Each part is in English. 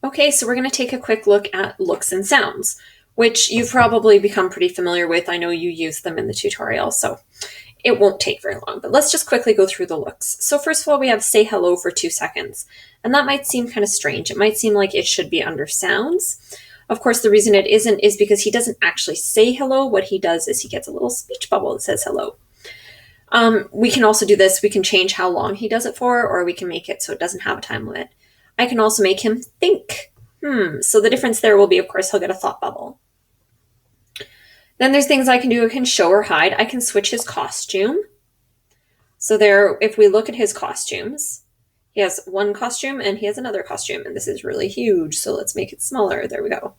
Okay, so we're going to take a quick look at looks and sounds, which you've probably become pretty familiar with. I know you use them in the tutorial, so it won't take very long, but let's just quickly go through the looks. So first of all, we have say hello for 2 seconds, and that might seem kind of strange. It might seem like it should be under sounds. Of course, the reason it isn't is because he doesn't actually say hello. What he does is he gets a little speech bubble that says hello. We can also do this. We can change how long he does it for, or we can make it so it doesn't have a time limit. I can also make him think. So the difference there will be, of course, he'll get a thought bubble. Then there's things I can do. I can show or hide. I can switch his costume. So there, if we look at his costumes, he has one costume and he has another costume, and this is really huge. So let's make it smaller. There we go.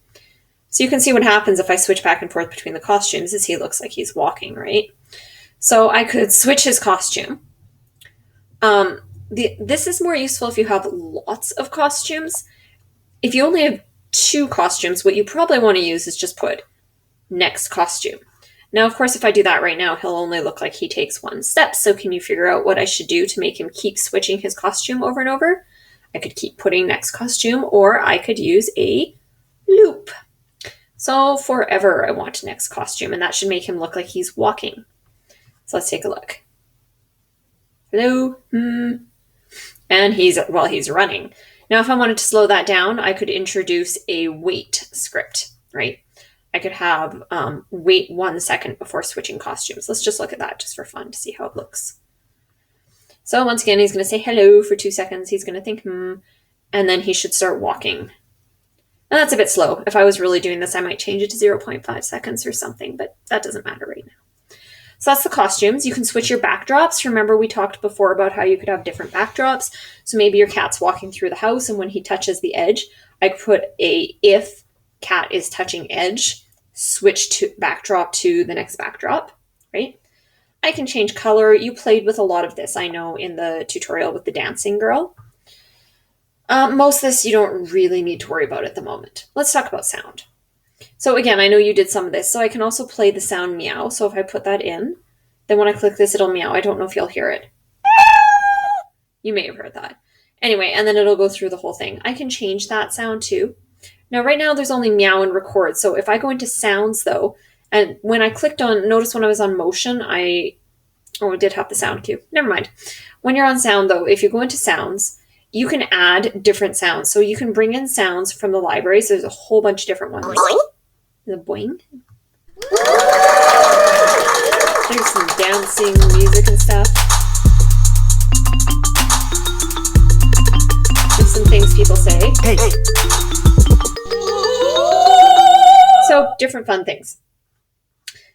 So you can see what happens if I switch back and forth between the costumes is he looks like he's walking, right? So I could switch his costume. This is more useful if you have lots of costumes. If you only have 2 costumes, what you probably want to use is just put next costume. Now, of course, if I do that right now, he'll only look like he takes 1 step. So can you figure out what I should do to make him keep switching his costume over and over? I could keep putting next costume, or I could use a loop. So forever I want next costume, and that should make him look like he's walking. So let's take a look. Hello. And he's running. Now, if I wanted to slow that down, I could introduce a wait script, right? I could have wait 1 second before switching costumes. Let's just look at that just for fun to see how it looks. So once again, he's going to say hello for 2 seconds. He's going to think, and then he should start walking. And that's a bit slow. If I was really doing this, I might change it to 0.5 seconds or something, but that doesn't matter right now. So that's the costumes. You can switch your backdrops. Remember, we talked before about how you could have different backdrops. So maybe your cat's walking through the house, and when he touches the edge, I could put a if cat is touching edge, switch to backdrop to the next backdrop, right? I can change color. You played with a lot of this, I know, in the tutorial with the dancing girl. Most of this you don't really need to worry about at the moment. Let's talk about sound. So again, I know you did some of this, so I can also play the sound meow. So if I put that in, then when I click this, it'll meow. I don't know if you'll hear it. You may have heard that. Anyway, and then it'll go through the whole thing. I can change that sound too. Now, right now, there's only meow and record. So if I go into sounds, though, and when I clicked on, notice when I was on motion, I did have the sound cue. Never mind. When you're on sound, though, if you go into sounds, you can add different sounds. So you can bring in sounds from the library. So there's a whole bunch of different ones. The boing. There's some dancing music and stuff. There's some things people say. Hey. So different fun things.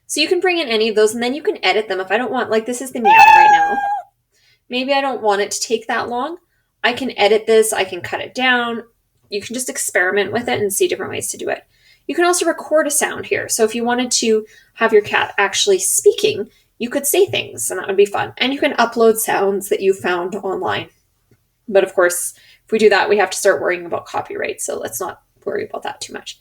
So you can bring in any of those, and then you can edit them. If I don't want, like this is the meow right now. Maybe I don't want it to take that long. I can edit this. I can cut it down. You can just experiment with it and see different ways to do it. You can also record a sound here. So if you wanted to have your cat actually speaking, you could say things, and that would be fun. And you can upload sounds that you found online. But of course, if we do that, we have to start worrying about copyright. So let's not worry about that too much.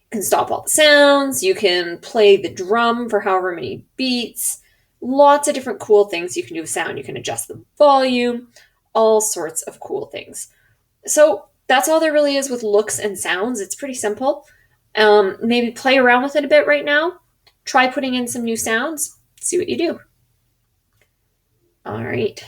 You can stop all the sounds. You can play the drum for however many beats. Lots of different cool things you can do with sound. You can adjust the volume, all sorts of cool things. So that's all there really is with looks and sounds. It's pretty simple. Maybe play around with it a bit right now. Try putting in some new sounds. See what you do. All right.